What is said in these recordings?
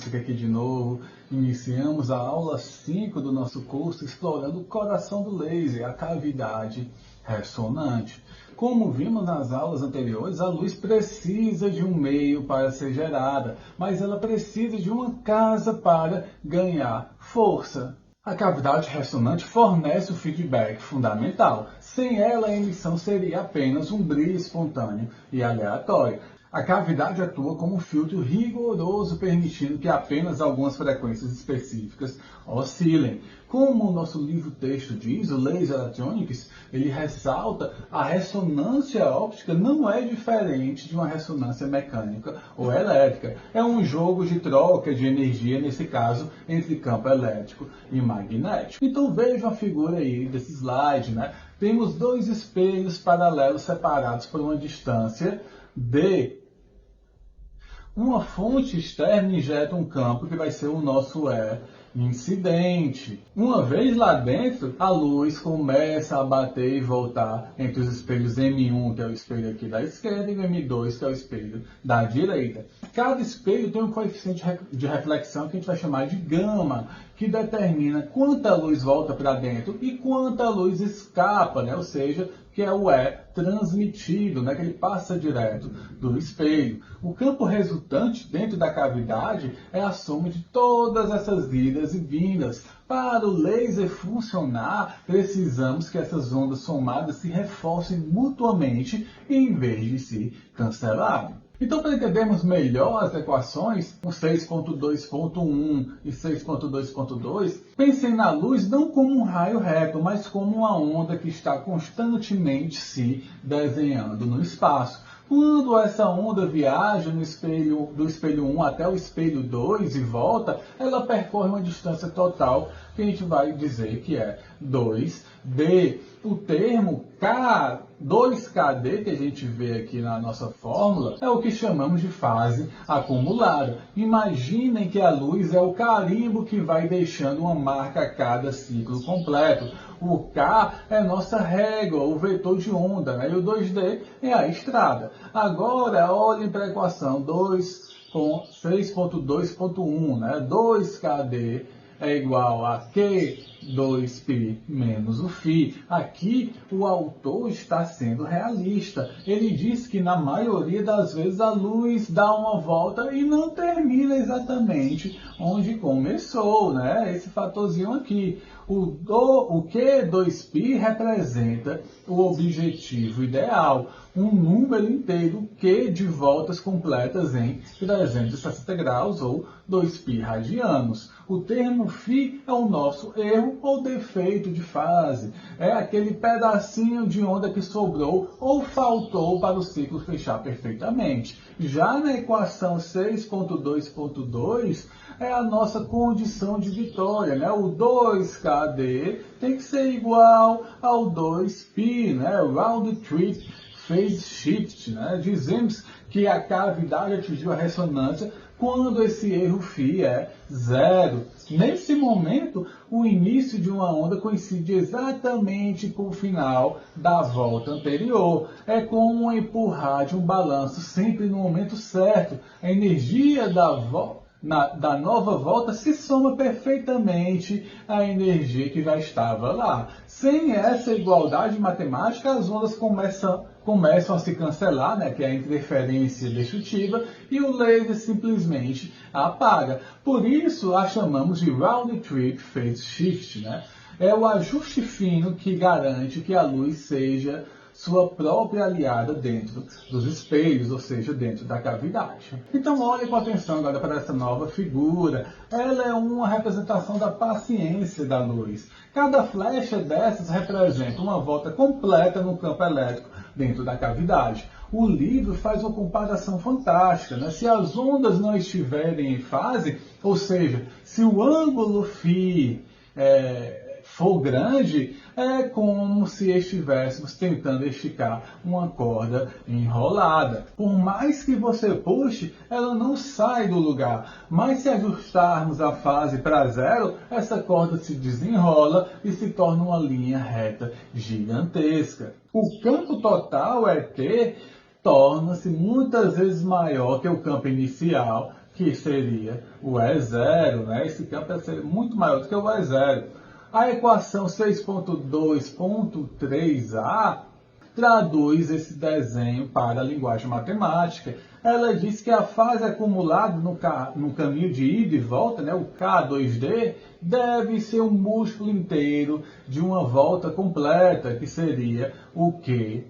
Fonseca aqui de novo. Iniciamos a aula 5 do nosso curso explorando o coração do laser, a cavidade ressonante. Como vimos nas aulas anteriores, a luz precisa de um meio para ser gerada, mas ela precisa de uma casa para ganhar força. A cavidade ressonante fornece o feedback fundamental. Sem ela, a emissão seria apenas um brilho espontâneo e aleatório. A cavidade atua como um filtro rigoroso, permitindo que apenas algumas frequências específicas oscilem. Como o nosso livro-texto diz, o Laser Electronics, ele ressalta a ressonância óptica não é diferente de uma ressonância mecânica ou elétrica. É um jogo de troca de energia, nesse caso, entre campo elétrico e magnético. Então veja a figura aí desse slide, né? Temos dois espelhos paralelos separados por uma distância d. Uma fonte externa injeta um campo que vai ser o nosso E incidente. Uma vez lá dentro, a luz começa a bater e voltar entre os espelhos M1, que é o espelho aqui da esquerda, e o M2, que é o espelho da direita. Cada espelho tem um coeficiente de reflexão que a gente vai chamar de gama, que determina quanta luz volta para dentro e quanta luz escapa, né? Ou seja, que é o E transmitido, né? Que ele passa direto do espelho. O campo resultante dentro da cavidade é a soma de todas essas idas e vindas. Para o laser funcionar, precisamos que essas ondas somadas se reforcem mutuamente em vez de se cancelarem. Então, para entendermos melhor as equações, o 6.2.1 e 6.2.2, pensem na luz não como um raio reto, mas como uma onda que está constantemente se desenhando no espaço. Quando essa onda viaja do espelho 1 até o espelho 2 e volta, ela percorre uma distância total que a gente vai dizer que é 2D. O termo K, 2KD, que a gente vê aqui na nossa fórmula, é o que chamamos de fase acumulada. Imaginem que a luz é o carimbo que vai deixando uma marca a cada ciclo completo. O K é nossa régua, o vetor de onda, né? E o 2D é a estrada. Agora, olhem para a equação 6.2.1, né? 2KD é igual a Q2π menos o φ. Aqui o autor está sendo realista. Ele diz que na maioria das vezes a luz dá uma volta e não termina exatamente onde começou, né? Esse fatorzinho aqui. O Q2π representa o objetivo ideal, um número inteiro Q de voltas completas em 360 graus ou 2π radianos. O termo φ é o nosso erro ou defeito de fase. É aquele pedacinho de onda que sobrou ou faltou para o ciclo fechar perfeitamente. Já na equação 6.2.2 é a nossa condição de vitória, né? O 2KD tem que ser igual ao 2π, né? Round trip phase shift, né? Dizemos que a cavidade atingiu a ressonância quando esse erro φ é zero. Nesse momento, o início de uma onda coincide exatamente com o final da volta anterior. É como empurrar de um balanço sempre no momento certo. A energia da nova volta se soma perfeitamente à energia que já estava lá. Sem essa igualdade matemática, as ondas começam a se cancelar, né, que é a interferência destrutiva, e o laser simplesmente apaga. Por isso, a chamamos de round trip phase shift, né? É o ajuste fino que garante que a luz seja sua própria aliada dentro dos espelhos, ou seja, dentro da cavidade. Então olhe com atenção agora para essa nova figura. Ela é uma representação da paciência da luz. Cada flecha dessas representa uma volta completa no campo elétrico dentro da cavidade. O livro faz uma comparação fantástica, né? Se as ondas não estiverem em fase, ou seja, se o ângulo φ for grande, é como se estivéssemos tentando esticar uma corda enrolada. Por mais que você puxe, ela não sai do lugar. Mas se ajustarmos a fase para zero, essa corda se desenrola e se torna uma linha reta gigantesca. O campo total, ET, torna-se muitas vezes maior que o campo inicial, que seria o E0, né? Esse campo seria muito maior do que o E0. A equação 6.2.3a traduz esse desenho para a linguagem matemática. Ela diz que a fase acumulada no caminho de ida e volta, né, o K2D, deve ser um múltiplo inteiro de uma volta completa, que seria o Q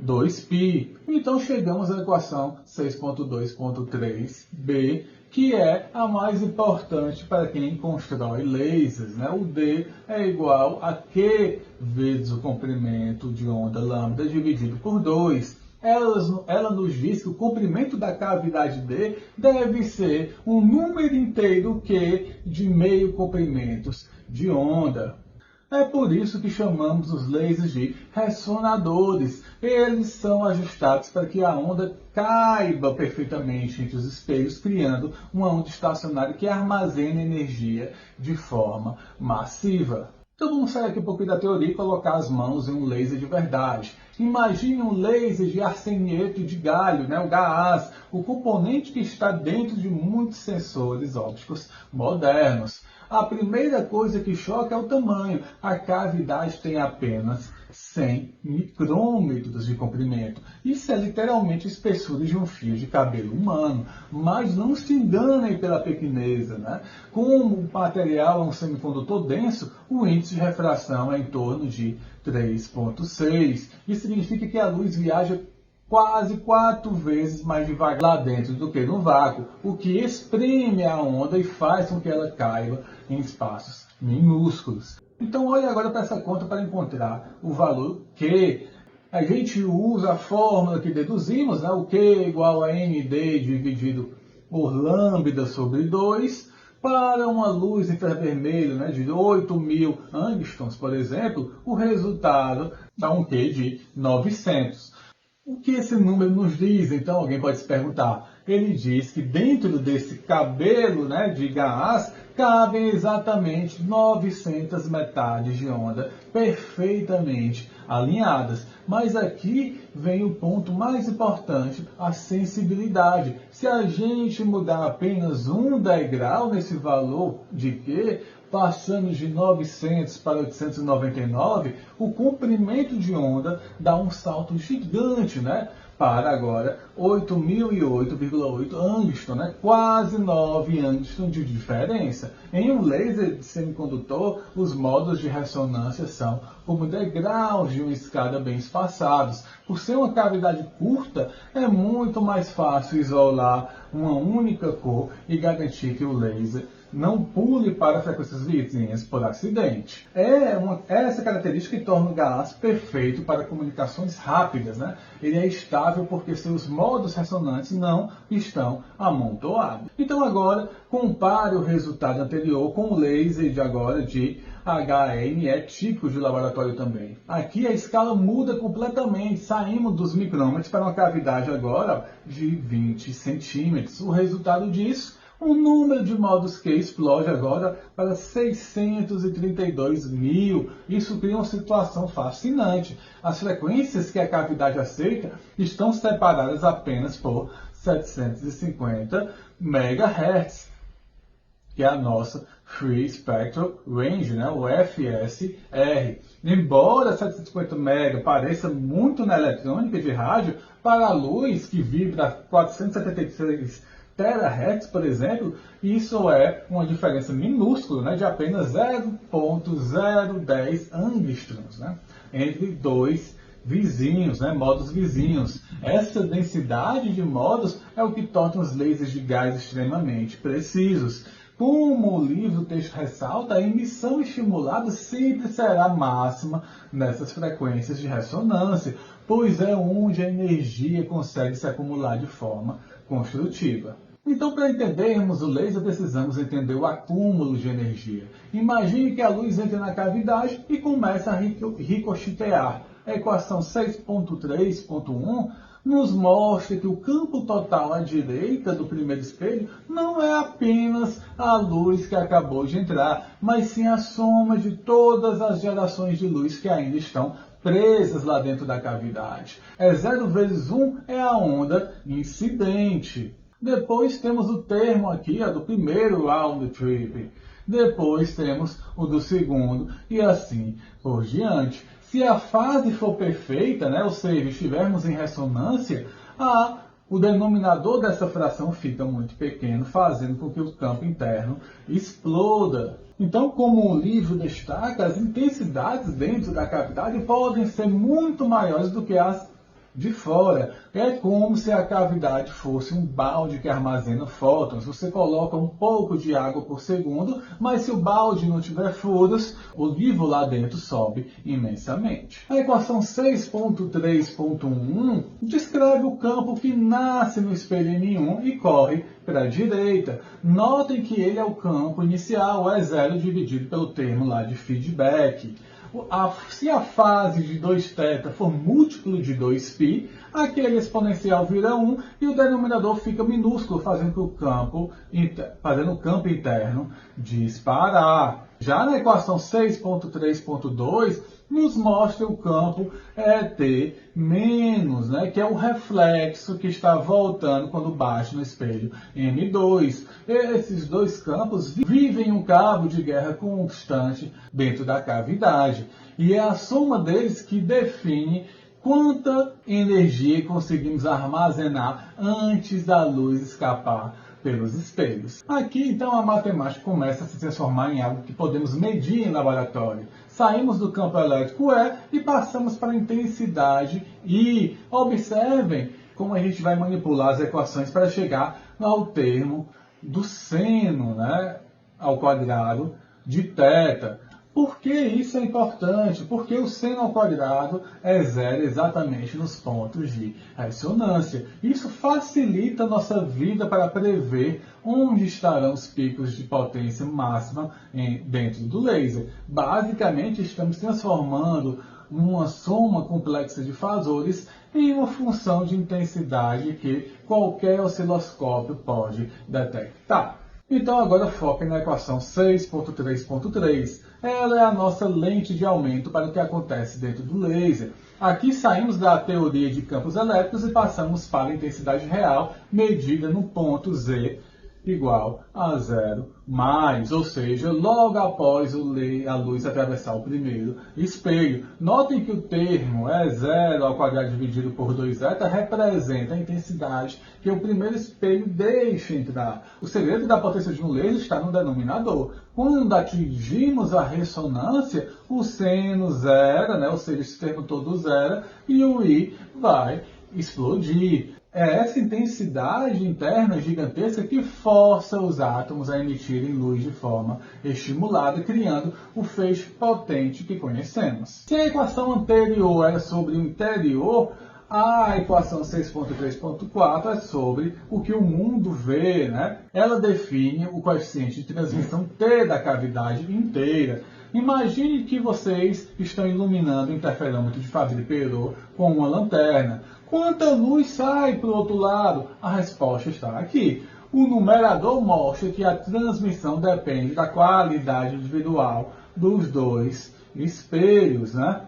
2π. Então chegamos à equação 6.2.3b, que é a mais importante para quem constrói lasers, né? O D é igual a Q vezes o comprimento de onda lambda dividido por 2. Ela nos diz que o comprimento da cavidade D deve ser um número inteiro Q de meio comprimentos de onda. É por isso que chamamos os lasers de ressonadores. Eles são ajustados para que a onda caiba perfeitamente entre os espelhos, criando uma onda estacionária que armazena energia de forma massiva. Então vamos sair aqui um pouquinho da teoria e colocar as mãos em um laser de verdade. Imagine um laser de arsenieto de galho, né? O GAAS, o componente que está dentro de muitos sensores ópticos modernos. A primeira coisa que choca é o tamanho. A cavidade tem apenas 100 micrômetros de comprimento. Isso é literalmente a espessura de um fio de cabelo humano. Mas não se enganem pela pequeneza, né? Como o material é um semicondutor denso, o índice de refração é em torno de 3,6. Isso significa que a luz viaja quase 4 vezes mais devagar lá dentro do que no vácuo, o que espreme a onda e faz com que ela caiba em espaços minúsculos. Então olhe agora para essa conta para encontrar o valor Q. A gente usa a fórmula que deduzimos, né? O Q é igual a ND dividido por lambda sobre 2, para uma luz infravermelho, né, de 8.000 angstroms, por exemplo, o resultado dá um Q de 900. O que esse número nos diz? Então alguém pode se perguntar. Ele diz que dentro desse cabelo, né, de gás cabem exatamente 900 metades de onda perfeitamente alinhadas. Mas aqui vem o ponto mais importante, a sensibilidade. Se a gente mudar apenas um degrau nesse valor de Q, passando de 900 para 899, o comprimento de onda dá um salto gigante, né? Para agora 8.008,8 angstrom, né? Quase 9 angstrom de diferença. Em um laser de semicondutor, os modos de ressonância são como degraus de uma escada bem espaçados. Por ser uma cavidade curta, é muito mais fácil isolar uma única cor e garantir que o laser não pule para frequências vizinhas por acidente. É essa característica que torna o GAAS perfeito para comunicações rápidas, né? Ele é estável porque seus modos ressonantes não estão amontoados. Então agora, compare o resultado anterior com o laser de agora de HNE típico de laboratório também. Aqui a escala muda completamente, saímos dos micrômetros para uma cavidade agora de 20 centímetros. O resultado disso, o número de modos Q explode agora para 632 mil. Isso cria uma situação fascinante. As frequências que a cavidade aceita estão separadas apenas por 750 MHz, que é a nossa Free Spectral Range, né? O FSR. Embora 750 MHz pareça muito na eletrônica de rádio, para a luz que vibra 476 terahertz, por exemplo, isso é uma diferença minúscula, né, de apenas 0,010 angstroms, né, entre dois vizinhos, né, modos vizinhos. Essa densidade de modos é o que torna os lasers de gás extremamente precisos. Como o livro texto ressalta, a emissão estimulada sempre será máxima nessas frequências de ressonância, pois é onde a energia consegue se acumular de forma construtiva. Então, para entendermos o laser, precisamos entender o acúmulo de energia. Imagine que a luz entra na cavidade e começa a ricochetear. A equação 6.3.1 nos mostra que o campo total à direita do primeiro espelho não é apenas a luz que acabou de entrar, mas sim a soma de todas as gerações de luz que ainda estão presas lá dentro da cavidade. 0 vezes 1 é a onda incidente. Depois temos o termo aqui, do primeiro round trip. Depois temos o do segundo e assim por diante. Se a fase for perfeita, né, ou seja, estivermos em ressonância, o denominador dessa fração fica muito pequeno, fazendo com que o campo interno exploda. Então, como o livro destaca, as intensidades dentro da cavidade podem ser muito maiores do que as de fora. É como se a cavidade fosse um balde que armazena fótons. Você coloca um pouco de água por segundo, mas se o balde não tiver furos, o nível lá dentro sobe imensamente. A equação 6.3.1 descreve o campo que nasce no espelho M1 e corre para a direita. Notem que ele é o campo inicial, E0 dividido pelo termo lá de feedback. Se a fase de 2θ for múltiplo de 2π, aquele exponencial vira 1 e o denominador fica minúsculo, fazendo o campo interno disparar. Já na equação 6.3.2, nos mostra o campo ET menos, né, que é o reflexo que está voltando quando bate no espelho M2. Esses dois campos vivem um cabo de guerra constante dentro da cavidade. E é a soma deles que define quanta energia conseguimos armazenar antes da luz escapar pelos espelhos. Aqui, então, a matemática começa a se transformar em algo que podemos medir em laboratório. Saímos do campo elétrico E e passamos para a intensidade I. Observem como a gente vai manipular as equações para chegar ao termo do seno, né, ao quadrado de θ. Por que isso é importante? Porque o seno ao quadrado é zero exatamente nos pontos de ressonância. Isso facilita a nossa vida para prever onde estarão os picos de potência máxima dentro do laser. Basicamente, estamos transformando uma soma complexa de fasores em uma função de intensidade que qualquer osciloscópio pode detectar. Então agora foque na equação 6.3.3. Ela é a nossa lente de aumento para o que acontece dentro do laser. Aqui saímos da teoria de campos elétricos e passamos para a intensidade real medida no ponto Z igual a 0 mais, ou seja, logo após a luz atravessar o primeiro espelho. Notem que o termo E0 ao quadrado dividido por 2θ representa a intensidade que o primeiro espelho deixa entrar. O segredo da potência de um laser está no denominador. Quando atingimos a ressonância, o seno zera, né, ou seja, esse termo todo zera, e o I vai explodir. É essa intensidade interna gigantesca que força os átomos a emitirem luz de forma estimulada, criando o feixe potente que conhecemos. Se a equação anterior era sobre o interior, a equação 6.3.4 é sobre o que o mundo vê, né? Ela define o coeficiente de transmissão T da cavidade inteira. Imagine que vocês estão iluminando o interferômetro de Fabry-Perot com uma lanterna. Quanta luz sai para o outro lado? A resposta está aqui. O numerador mostra que a transmissão depende da qualidade individual dos dois espelhos, né?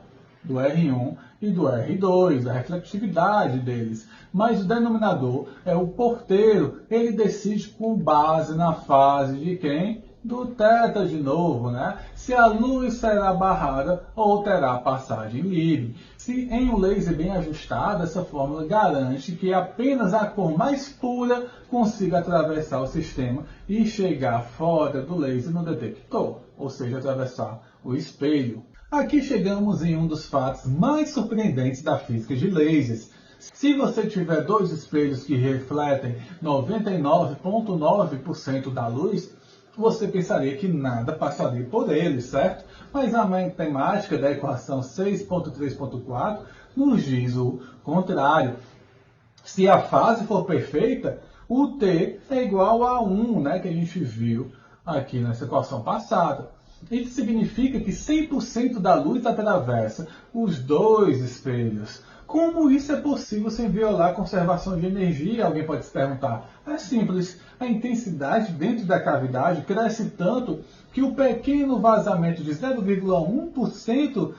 Do R1 e do R2, da refletividade deles. Mas o denominador é o porteiro. Ele decide com base na fase de quem? Do θ de novo, né? Se a luz será barrada ou terá passagem livre. Se em um laser bem ajustado, essa fórmula garante que apenas a cor mais pura consiga atravessar o sistema e chegar fora do laser no detector, ou seja, atravessar o espelho. Aqui chegamos em um dos fatos mais surpreendentes da física de lasers. Se você tiver dois espelhos que refletem 99,9% da luz, você pensaria que nada passaria por eles, certo? Mas a matemática da equação 6.3.4 nos diz o contrário. Se a fase for perfeita, o T é igual a 1, né, que a gente viu aqui nessa equação passada. Isso significa que 100% da luz atravessa os dois espelhos. Como isso é possível sem violar a conservação de energia? Alguém pode se perguntar. É simples. A intensidade dentro da cavidade cresce tanto que o pequeno vazamento de 0,1%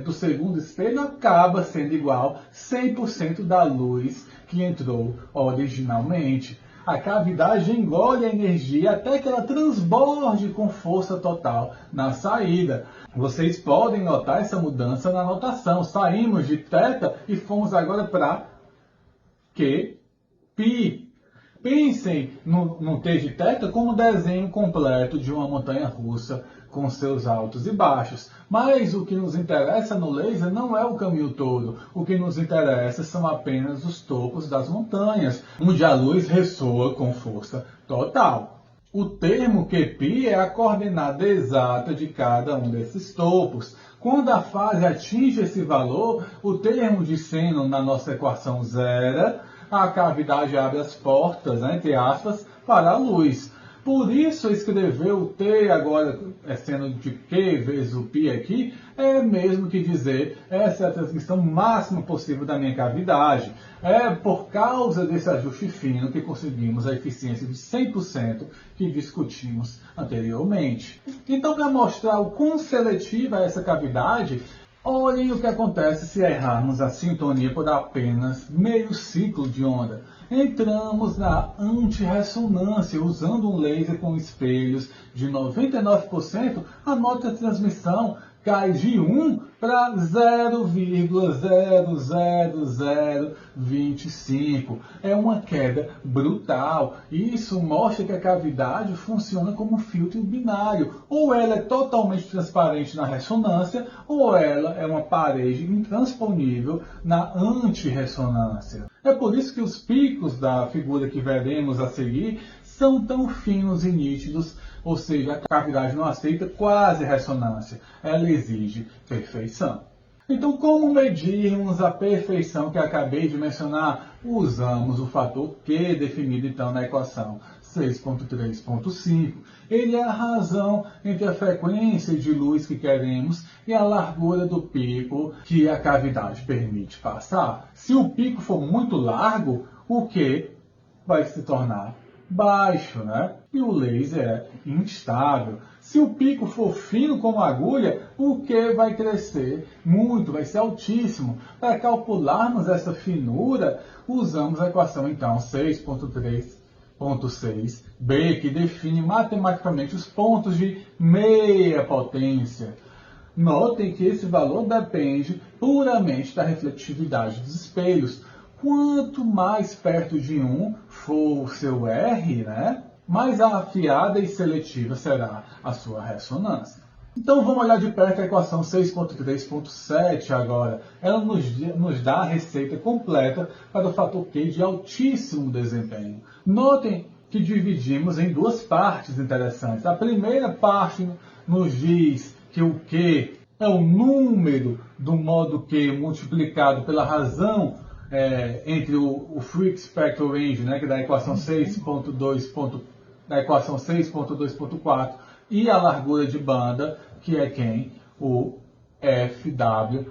do segundo espelho acaba sendo igual a 100% da luz que entrou originalmente. A cavidade engole a energia até que ela transborde com força total na saída. Vocês podem notar essa mudança na notação. Saímos de θ e fomos agora para Q, π. Pensem no T de θ como um desenho completo de uma montanha russa com seus altos e baixos. Mas o que nos interessa no laser não é o caminho todo. O que nos interessa são apenas os topos das montanhas, onde a luz ressoa com força total. O termo QΠ é a coordenada exata de cada um desses topos. Quando a fase atinge esse valor, o termo de seno na nossa equação zera, a cavidade abre as portas, né, entre aspas, para a luz. Por isso, escrever o T agora, sendo de Q vezes o π aqui, é mesmo que dizer, essa é a transmissão máxima possível da minha cavidade. É por causa desse ajuste fino que conseguimos a eficiência de 100% que discutimos anteriormente. Então, para mostrar o quão seletiva é essa cavidade, olhem o que acontece se errarmos a sintonia por apenas meio ciclo de onda. Entramos na antirressonância, usando um laser com espelhos de 99%, a nota de transmissão cai de 1 para 0,00025. É uma queda brutal. Isso mostra que a cavidade funciona como um filtro binário. Ou ela é totalmente transparente na ressonância, ou ela é uma parede intransponível na antirressonância. É por isso que os picos da figura que veremos a seguir são tão finos e nítidos, ou seja, a cavidade não aceita quase ressonância, ela exige perfeição. Então, como medirmos a perfeição que acabei de mencionar? Usamos o fator Q definido então na equação 6.3.5. Ele é a razão entre a frequência de luz que queremos e a largura do pico que a cavidade permite passar. Se o pico for muito largo, o Q vai se tornar baixo, né? E o laser é instável. Se o pico for fino como agulha, o Q vai crescer muito, vai ser altíssimo. Para calcularmos essa finura, usamos a equação então 6.3.6b, que define matematicamente os pontos de meia potência. Notem que esse valor depende puramente da refletividade dos espelhos. Quanto mais perto de 1 for o seu R, né, mais afiada e seletiva será a sua ressonância. Então vamos olhar de perto a equação 6.3.7 agora. Ela nos dá a receita completa para o fator Q de altíssimo desempenho. Notem que dividimos em duas partes interessantes. A primeira parte nos diz que o Q é o número do modo Q multiplicado pela razão entre o Free Spectral Range, né, que é da equação 6.2.4, e a largura de banda, que é quem? O FWHM.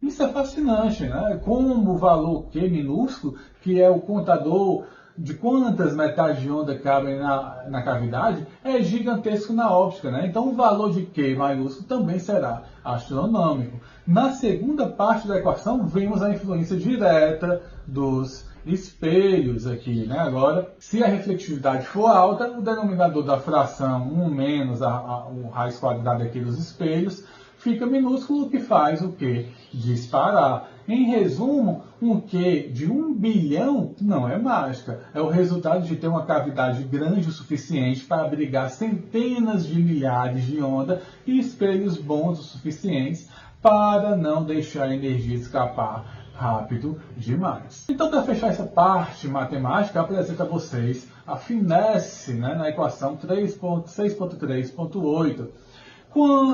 Isso é fascinante, né? Como o valor Q minúsculo, que é o contador de quantas metades de onda cabem na cavidade, é gigantesco na óptica, né? Então o valor de Q maiúsculo também será astronômico. Na segunda parte da equação, vemos a influência direta dos espelhos aqui, né? Agora, se a refletividade for alta, o denominador da fração 1 menos o raiz quadrada aqui dos espelhos fica minúsculo, o que faz o Q disparar. Em resumo, um Q de 1 bilhão não é mágica. É o resultado de ter uma cavidade grande o suficiente para abrigar centenas de milhares de ondas e espelhos bons o suficientes para não deixar a energia escapar rápido demais. Então, para fechar essa parte matemática, apresento a vocês a finesse, né, na equação 6.3.8.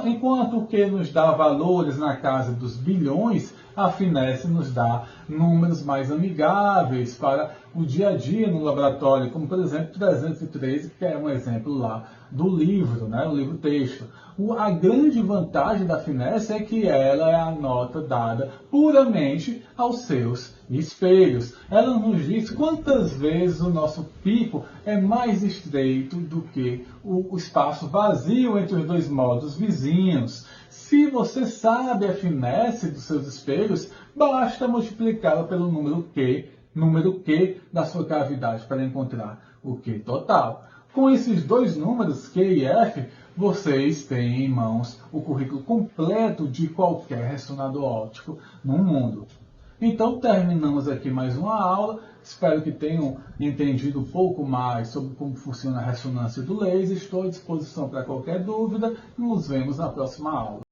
Enquanto o Q nos dá valores na casa dos bilhões, a finesse nos dá números mais amigáveis para o dia a dia no laboratório, como por exemplo 313, que é um exemplo lá do livro, né, o livro-texto. A grande vantagem da finesse é que ela é a nota dada puramente aos seus espelhos. Ela nos diz quantas vezes o nosso pico é mais estreito do que o espaço vazio entre os dois modos vizinhos. Se você sabe a finesse dos seus espelhos, basta multiplicá-la pelo número Q número Q da sua cavidade para encontrar o Q total. Com esses dois números, Q e F, vocês têm em mãos o currículo completo de qualquer ressonador óptico no mundo. Então, terminamos aqui mais uma aula. Espero que tenham entendido um pouco mais sobre como funciona a ressonância do laser. Estou à disposição para qualquer dúvida. Nos vemos na próxima aula.